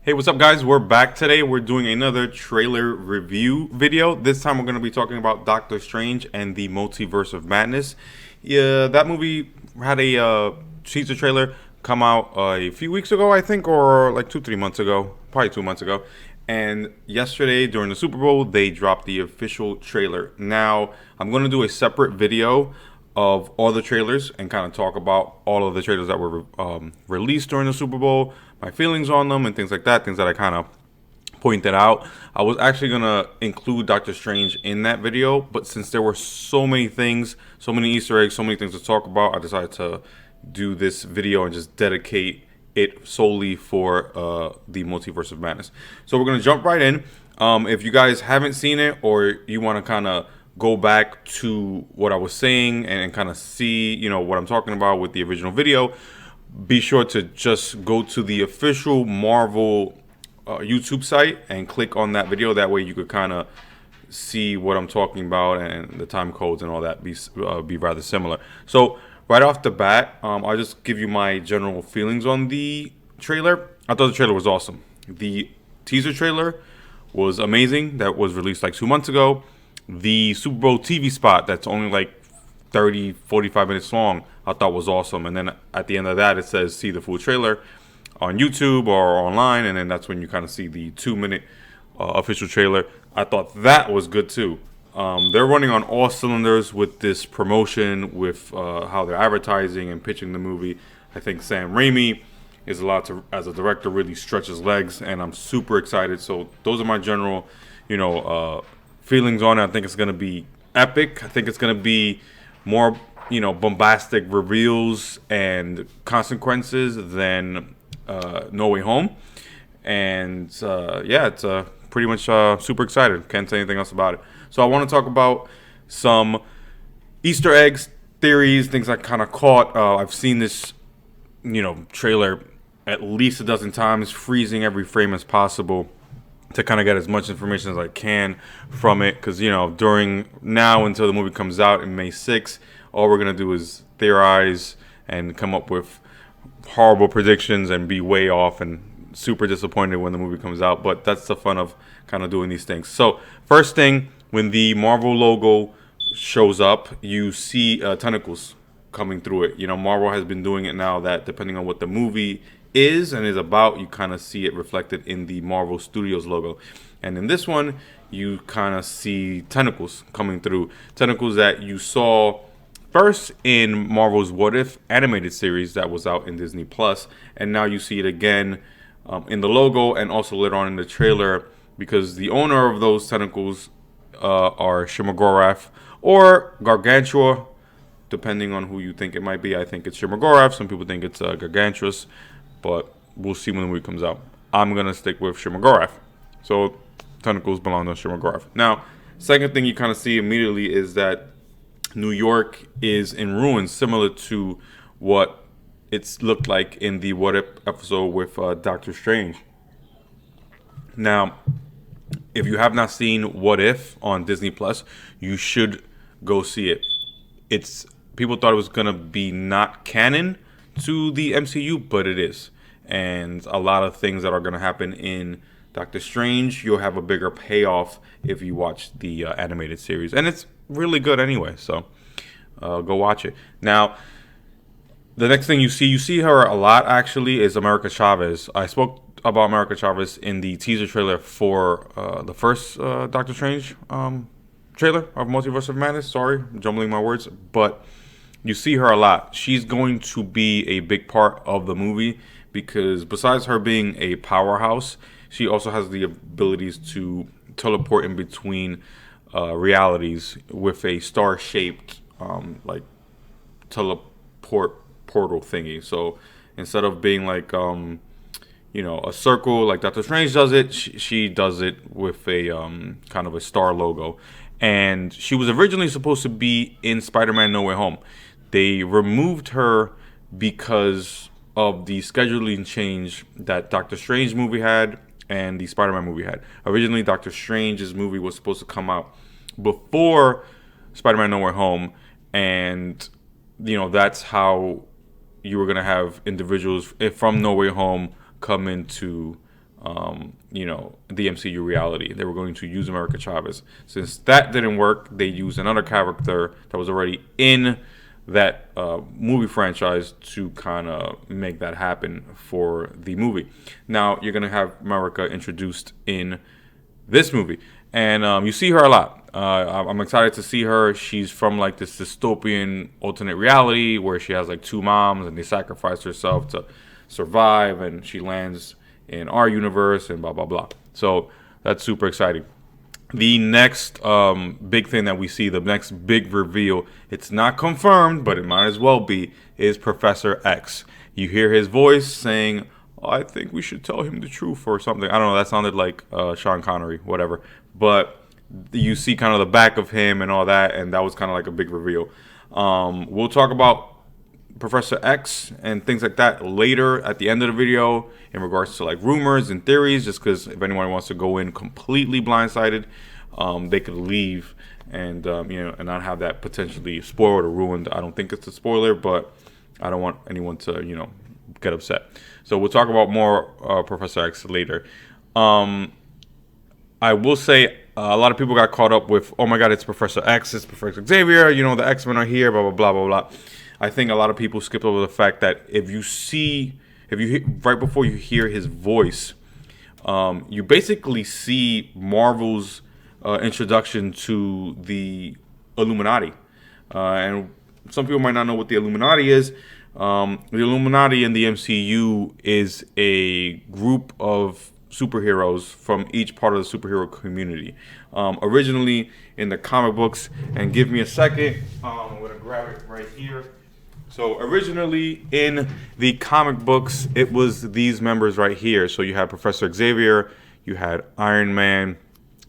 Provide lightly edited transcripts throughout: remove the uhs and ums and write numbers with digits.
Hey, what's up, guys? We're back today. We're doing another trailer review video. This time we're going to be talking about Doctor Strange and the Multiverse of Madness. Yeah, that movie had a teaser trailer come out a few weeks ago, I think, or like 3 months ago, probably 2 months ago. And yesterday during the Super Bowl, they dropped the official trailer. Now, I'm going to do a separate video of all the trailers and kind of talk about all of the trailers that were released during the Super Bowl, my feelings on them, and things like that, things that I kind of pointed out. I was actually going to include Doctor Strange in that video, but since there were so many things, so many Easter eggs, so many things to talk about, I decided to do this video and just dedicate it solely for the Multiverse of Madness. So we're going to jump right in. If you guys haven't seen it, or you want to kind of go back to what I was saying and kind of see, what I'm talking about with the original video, be sure to just go to the official Marvel YouTube site and click on that video. That way you could kind of see what I'm talking about, and the time codes and all that be rather similar. So right off the bat, I'll just give you my general feelings on the trailer. I thought the trailer was awesome. The teaser trailer was amazing. That was released like 2 months ago. The Super Bowl TV spot that's only like 30, 45 minutes long, I thought was awesome. And then at the end of that, it says see the full trailer on YouTube or online. And then that's when you kind of see the 2-minute official trailer. I thought that was good too. They're running on all cylinders with this promotion, with how they're advertising and pitching the movie. I think Sam Raimi is allowed to, as a director, really stretch his legs, and I'm super excited. So those are my general, feelings on it. I think it's going to be epic. I think it's going to be more, bombastic reveals and consequences than No Way Home. And it's pretty much super excited. Can't say anything else about it. So I want to talk about some Easter eggs, theories, things I kind of caught. I've seen this, trailer at least a dozen times, freezing every frame as possible to kind of get as much information as I can from it. Because, during now until the movie comes out in May 6th, all we're going to do is theorize and come up with horrible predictions and be way off and super disappointed when the movie comes out. But that's the fun of kind of doing these things. So first thing, when the Marvel logo shows up, you see tentacles coming through it. Marvel has been doing it now that depending on what the movie is and is about, you kind of see it reflected in the Marvel Studios logo. And in this one, you kind of see tentacles coming through. Tentacles that you saw first in Marvel's What If animated series that was out in Disney Plus, and now you see it again in the logo and also later on in the trailer, because the owner of those tentacles are Shimogorath or Gargantua, depending on who you think it might be. I think it's Shimogorath. Some people think it's Gargantuous, but we'll see when the movie comes out. I'm going to stick with Shimogorath. So tentacles belong to Shimogorath. Now, second thing you kind of see immediately is that New York is in ruins, similar to what it's looked like in the What If episode with Doctor Strange. Now, if you have not seen What If on Disney Plus, you should go see it. People thought it was gonna be not canon to the MCU, but it is. And a lot of things that are gonna happen in Doctor Strange, you'll have a bigger payoff if you watch the animated series, and it's really good anyway. So go watch it. Now, the next thing you see her a lot actually is America Chavez. I spoke about America Chavez in the teaser trailer for the first Doctor Strange trailer of Multiverse of Madness. Sorry, I'm jumbling my words, but you see her a lot. She's going to be a big part of the movie because besides her being a powerhouse, she also has the abilities to teleport in between realities with a star-shaped like teleport portal thingy. So instead of being like a circle like Doctor Strange does it, she does it with a kind of a star logo. And she was originally supposed to be in Spider-Man No Way Home. They removed her because of the scheduling change that Doctor Strange movie had and the Spider-Man movie had. Originally, Doctor Strange's movie was supposed to come out before Spider-Man No Way Home, and that's how you were going to have individuals from No Way Home come into the MCU reality. They were going to use America Chavez. Since that didn't work, they used another character that was already in that movie franchise to kind of make that happen for the movie. Now you're going to have America introduced in this movie, and you see her a lot. I'm excited to see her. She's from like this dystopian alternate reality where she has like two moms and they sacrificed herself to survive, and she lands in our universe and blah blah blah. So that's super exciting. The next big thing that we see, the next big reveal, it's not confirmed, but it might as well be, is Professor X. You hear his voice saying, I think we should tell him the truth or something. I don't know, that sounded like Sean Connery, whatever. But you see kind of the back of him and all that, and that was kind of like a big reveal. We'll talk about Professor X and things like that later at the end of the video in regards to like rumors and theories, just because if anyone wants to go in completely blindsided, they could leave and and not have that potentially spoiled or ruined. I don't think it's a spoiler, but I don't want anyone to get upset. So we'll talk about more Professor X later. I will say a lot of people got caught up with, oh my God, it's Professor X, it's Professor Xavier, the X-Men are here, blah, blah, blah, blah, blah. I think a lot of people skip over the fact that if you right before you hear his voice, you basically see Marvel's introduction to the Illuminati. And some people might not know what the Illuminati is. The Illuminati in the MCU is a group of superheroes from each part of the superhero community. Originally in the comic books, and give me a second, I'm going to grab it right here. So originally in the comic books, it was these members right here. So you had Professor Xavier, you had Iron Man,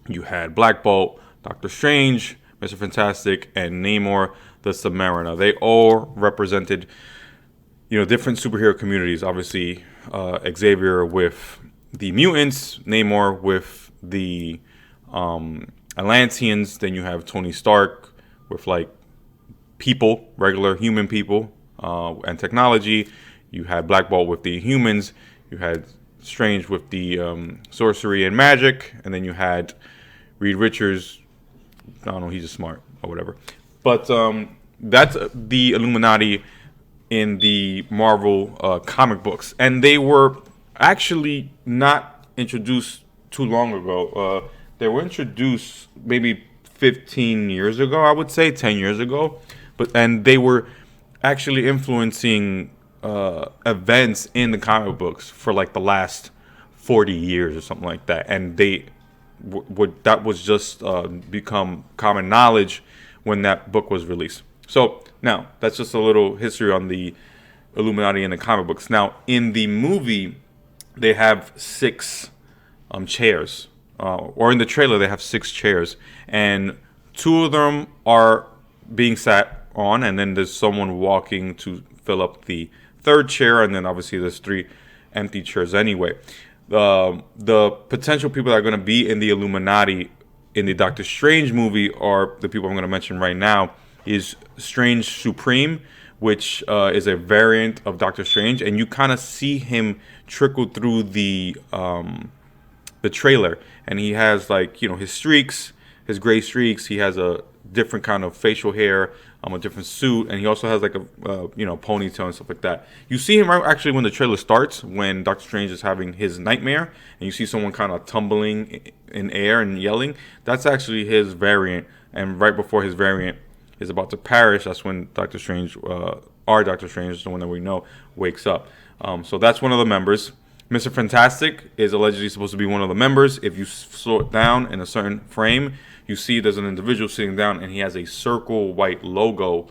you had Black Bolt, Doctor Strange, Mr. Fantastic, and Namor the Submariner. They all represented, different superhero communities. Obviously, Xavier with the mutants, Namor with the Atlanteans. Then you have Tony Stark with like people, regular human people, and technology. You had Black Bolt with the humans. You had Strange with the sorcery and magic, and then you had Reed Richards. I don't know, he's just smart or whatever. But that's the Illuminati in the Marvel comic books, and they were actually not introduced too long ago. They were introduced maybe 15 years ago, I would say 10 years ago, and they were actually influencing events in the comic books for like the last 40 years or something like that, and they that was just become common knowledge when that book was released. So now that's just a little history on the Illuminati in the comic books. Now in the movie, they have 6 chairs, or in the trailer they have 6 chairs, and 2 of them are being sat on, and then there's someone walking to fill up the 3rd chair, and then obviously there's 3 empty chairs anyway. The potential people that are going to be in the Illuminati in the Doctor Strange movie are the people I'm going to mention right now. Is Strange Supreme, which is a variant of Doctor Strange, and you kind of see him trickle through the trailer, and he has like his streaks, his gray streaks. He has a different kind of facial hair, a different suit, and he also has like a ponytail and stuff like that. You see him right actually when the trailer starts, when Doctor Strange is having his nightmare, and you see someone kind of tumbling in air and yelling. That's actually his variant, and right before his variant is about to perish, that's when Doctor Strange, our Doctor Strange, the one that we know, wakes up. So that's one of the members. Mr. Fantastic is allegedly supposed to be one of the members. If you slow it down in a certain frame, you see there's an individual sitting down, and he has a circle white logo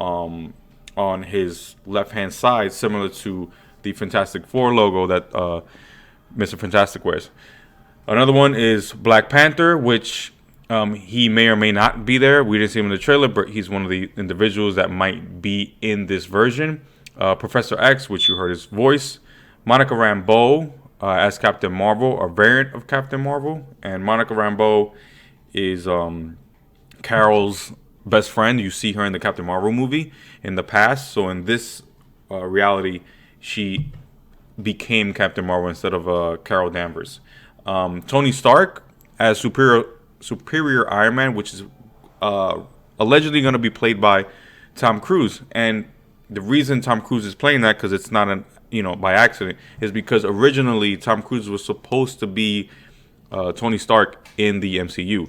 on his left-hand side, similar to the Fantastic Four logo that Mr. Fantastic wears. Another one is Black Panther, which he may or may not be there. We didn't see him in the trailer, but he's one of the individuals that might be in this version. Professor X, which you heard his voice. Monica Rambeau as Captain Marvel, a variant of Captain Marvel. And Monica Rambeau is Carol's best friend. You see her in the Captain Marvel movie in the past. So in this reality, she became Captain Marvel instead of Carol Danvers. Tony Stark as Superior Iron Man, which is allegedly going to be played by Tom Cruise. And the reason Tom Cruise is playing that, because it's not by accident, is because originally Tom Cruise was supposed to be Tony Stark in the MCU.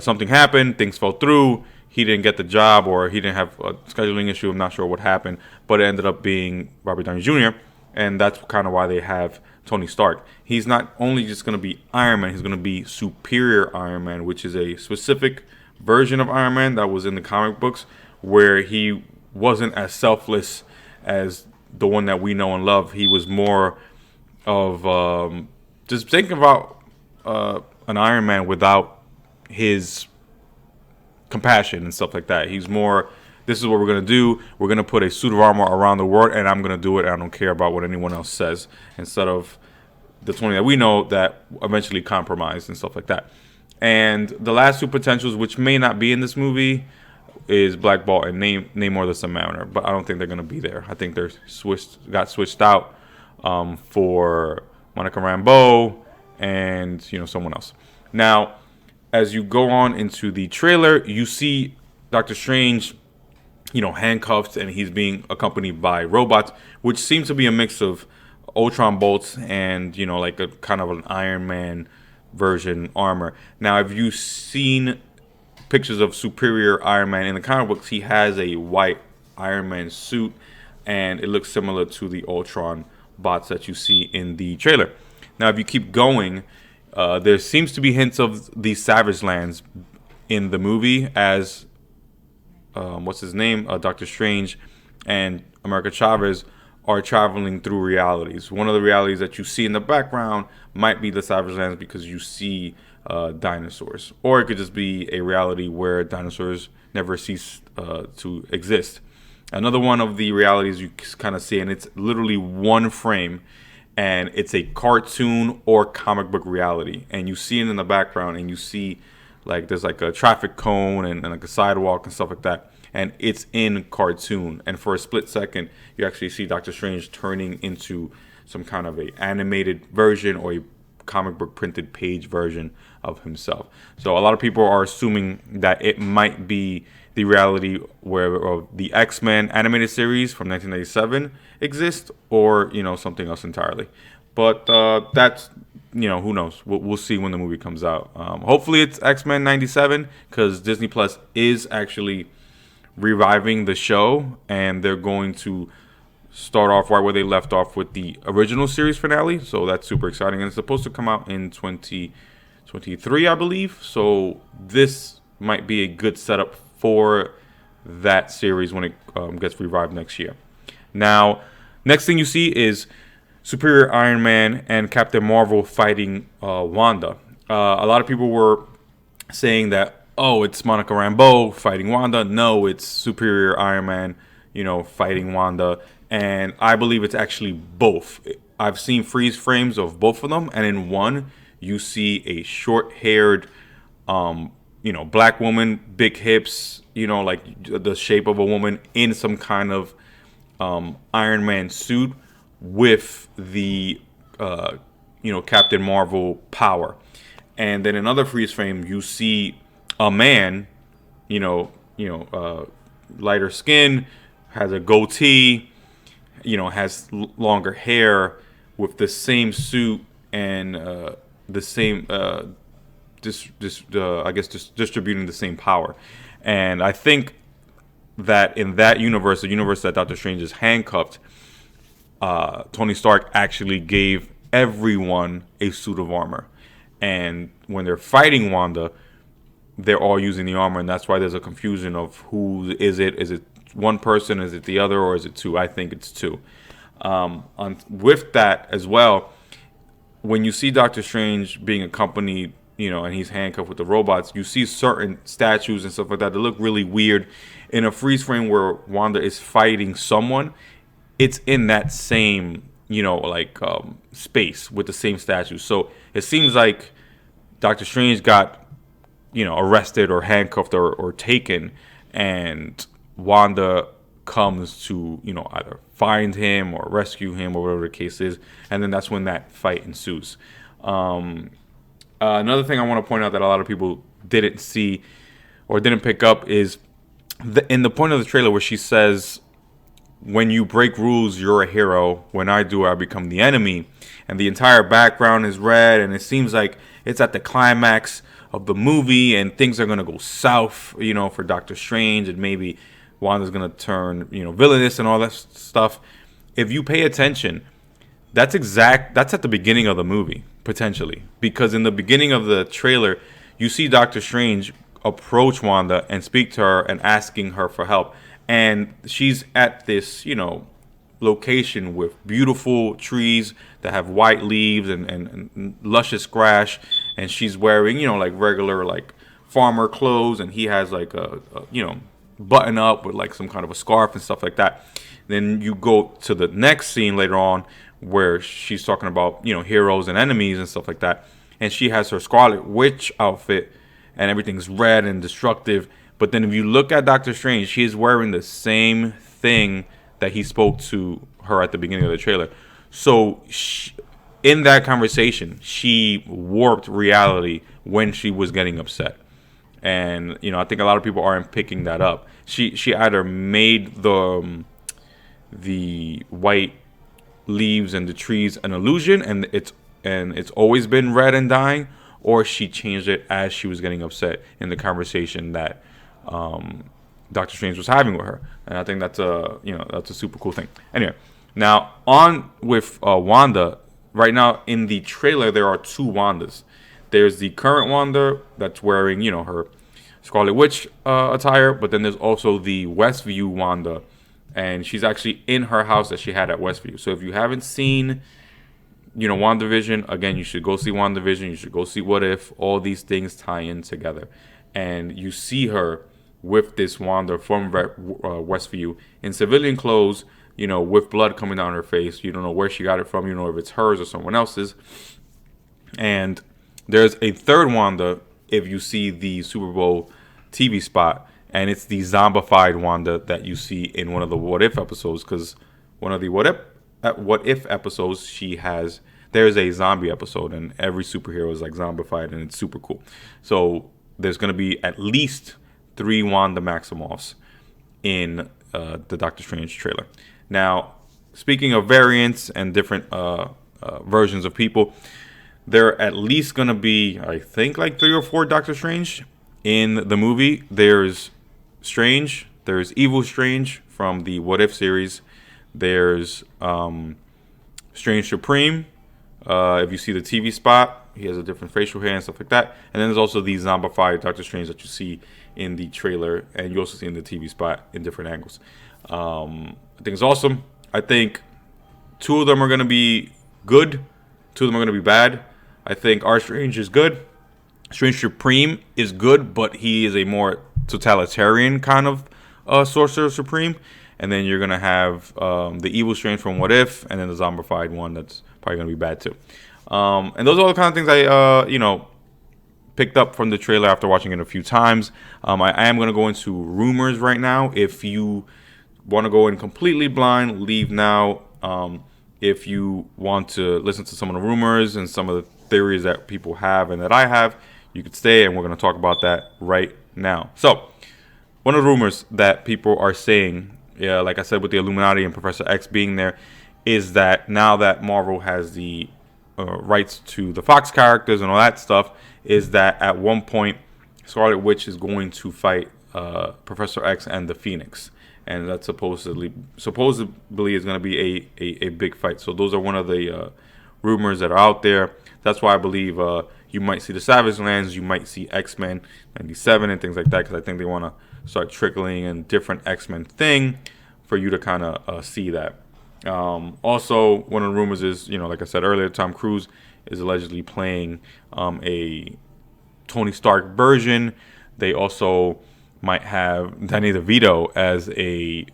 Something happened, things fell through. He didn't get the job, or he didn't have a scheduling issue. I'm not sure what happened, but it ended up being Robert Downey Jr., and that's kind of why they have Tony Stark. He's not only just going to be Iron Man, he's going to be Superior Iron Man, which is a specific version of Iron Man that was in the comic books, where he wasn't as selfless as the one that we know and love. He was more of just think about an Iron Man without his compassion and stuff like that. He's more, this is what we're going to do. We're going to put a suit of armor around the world, and I'm going to do it. I don't care about what anyone else says, instead of the 20 that we know that eventually compromised and stuff like that. And the last two potentials, which may not be in this movie, is Black Bolt and Namor the Submariner, but I don't think they're going to be there. I think they're got switched out for Monica Rambeau and someone else. Now, as you go on into the trailer, you see Doctor Strange, handcuffed, and he's being accompanied by robots, which seems to be a mix of Ultron bolts and like a kind of an Iron Man version armor. Now, have you seen pictures of Superior Iron Man in the comic books? He has a white Iron Man suit, and it looks similar to the Ultron bots that you see in the trailer. Now, if you keep going, there seems to be hints of the Savage Lands in the movie, as what's his name, Doctor Strange and America Chavez are traveling through realities. One of the realities that you see in the background might be the Savage Lands, because you see dinosaurs, or it could just be a reality where dinosaurs never cease to exist. Another one of the realities you kind of see, and it's literally one frame, and it's a cartoon or comic book reality, and you see it in the background, and you see like there's like a traffic cone and like a sidewalk and stuff like that, and it's in cartoon, and for a split second you actually see Doctor Strange turning into some kind of a animated version or a comic book printed page version of himself. So a lot of people are assuming that it might be the reality where the X-Men animated series from 1997 exists, or something else entirely. But that's who knows. We'll see when the movie comes out. Hopefully it's X-Men 97, because Disney Plus is actually reviving the show, and they're going to start off right where they left off with the original series finale. So that's super exciting, and it's supposed to come out in 2023, I believe. So this might be a good setup for that series when it gets revived next year. Now, next thing you see is Superior Iron Man and Captain Marvel fighting Wanda. A lot of people were saying that, oh, it's Monica Rambeau fighting Wanda. No, it's Superior Iron Man, fighting Wanda. And I believe it's actually both. I've seen freeze frames of both of them, and in one, you see a short-haired, black woman, big hips, like the shape of a woman in some kind of Iron Man suit with the, Captain Marvel power. And then another freeze frame, you see a man, lighter skin, has a goatee, has longer hair, with the same suit and the same, distributing the same power. And I think that in that universe, the universe that Doctor Strange is handcuffed, Tony Stark actually gave everyone a suit of armor. And when they're fighting Wanda, they're all using the armor, and that's why there's a confusion of who is it. Is it one person? Is it the other? Or is it two? I think it's two. With that as well, when you see Doctor Strange being accompanied, and he's handcuffed with the robots, you see certain statues and stuff like that look really weird. In a freeze frame where Wanda is fighting someone, it's in that same, space with the same statue. So it seems like Doctor Strange got, arrested or handcuffed or taken, and Wanda comes to, you know, either find him or rescue him or whatever the case is, and then that's when that fight ensues. Another thing I want to point out that a lot of people didn't see or didn't pick up is in the point of the trailer where she says, when you break rules, you're a hero. When I do, I become the enemy. And the entire background is red, and it seems like it's at the climax of the movie, and things are going to go south, you know, for Doctor Strange, and maybe Wanda's going to turn, you know, villainous and all that stuff. If you pay attention, that's at the beginning of the movie, potentially. Because in the beginning of the trailer, you see Doctor Strange approach Wanda and speak to her and asking her for help. And she's at this, you know, location with beautiful trees that have white leaves and luscious grass. And she's wearing, you know, like regular, like, farmer clothes. And he has, like, a you know, button up with, like, some kind of a scarf and stuff like that. Then you go to the next scene later on where she's talking about, you know, heroes and enemies and stuff like that. And she has her Scarlet Witch outfit and everything's red and destructive. But then if you look at Doctor Strange, he is wearing the same thing that he spoke to her at the beginning of the trailer. So in that conversation, she warped reality when she was getting upset. And, you know, I think a lot of people aren't picking that up. She either made the white leaves and the trees an illusion, and it's always been red and dying, or she changed it as she was getting upset in the conversation that Doctor Strange was having with her. And I think that's a super cool thing. Anyway, now on with Wanda. Right now in the trailer there are two Wandas. There's the current Wanda that's wearing, you know, her Scarlet Witch attire, but then there's also the Westview Wanda, and she's actually in her house that she had at Westview. So if you haven't seen, you know, WandaVision, again, you should go see WandaVision. You should go see What If. All these things tie in together, and you see her with this Wanda from Westview in civilian clothes, you know, with blood coming down her face. You don't know where she got it from. You don't know if it's hers or someone else's. And there's a third Wanda if you see the Super Bowl TV spot, and it's the zombified Wanda that you see in one of the What If episodes, because one of the What If episodes, there's a zombie episode, and every superhero is like zombified, and it's super cool. So there's going to be at least 3 Wanda Maximoffs in the Doctor Strange trailer. Now, speaking of variants and different versions of people, there are at least going to be, I think, like 3 or 4 Doctor Strange in the movie. There's Strange, there's Evil Strange from the What If series, there's Strange Supreme. If you see the TV spot, he has a different facial hair and stuff like that. And then there's also the zombified Doctor Strange that you see in the trailer, and you also see in the TV spot in different angles. I think it's awesome. I think 2 of them are going to be good. 2 of them are going to be bad. I think our Strange is good. Strange Supreme is good, but he is a more totalitarian kind of Sorcerer Supreme. And then you're going to have the Evil Strange from What If, and then the zombified one that's probably going to be bad too. And those are all the kind of things I, picked up from the trailer after watching it a few times. I am going to go into rumors right now. If you want to go in completely blind, leave now. If you want to listen to some of the rumors and some of the theories that people have and that I have, you could stay, and we're going to talk about that right now. So, one of the rumors that people are saying, like I said, with the Illuminati and Professor X being there, is that now that Marvel has the rights to the Fox characters and all that stuff, is that at one point Scarlet Witch is going to fight Professor X and the Phoenix, and that supposedly is going to be a big fight. So those are one of the rumors that are out there. That's why I believe you might see the Savage Lands, you might see X-Men 97 and things like that, because I think they want to start trickling in different X-Men thing for you to kind of see that. Also, one of the rumors is, like I said earlier, Tom Cruise is allegedly playing a Tony Stark version. They also might have Danny DeVito as a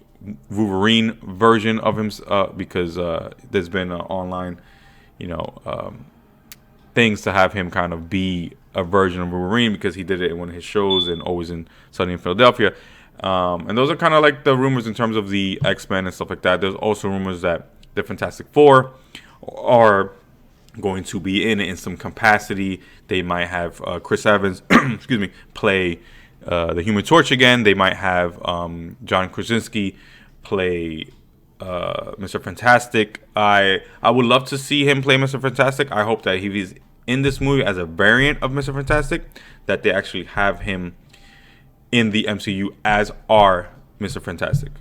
Wolverine version of him, because there's been online, things to have him kind of be a version of Wolverine, because he did it in one of his shows and Always in Sunny in Philadelphia. And those are kind of like the rumors in terms of the X-Men and stuff like that. There's also rumors that the Fantastic Four are going to be in some capacity. They might have Chris Evans, excuse me, play the Human Torch again. They might have John Krasinski play Mr. Fantastic. I would love to see him play Mr. Fantastic. I hope that he's in this movie as a variant of Mr. Fantastic, that they actually have him in the MCU as our Mr. Fantastic.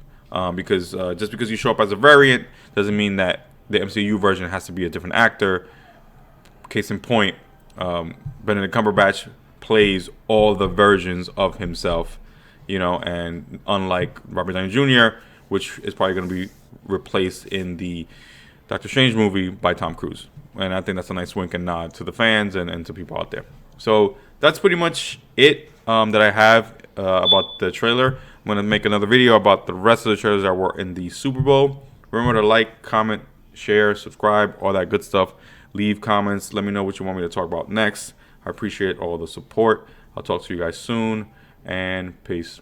Because just because you show up as a variant doesn't mean that the MCU version has to be a different actor. Case in point, Benedict Cumberbatch plays all the versions of himself, and unlike Robert Downey Jr., which is probably going to be replaced in the Doctor Strange movie by Tom Cruise. And I think that's a nice wink and nod to the fans and to people out there. So that's pretty much it that I have about the trailer. I'm going to make another video about the rest of the trailers that were in the Super Bowl. Remember to like, comment, share, subscribe, all that good stuff. Leave comments. Let me know what you want me to talk about next. I appreciate all the support. I'll talk to you guys soon, and peace.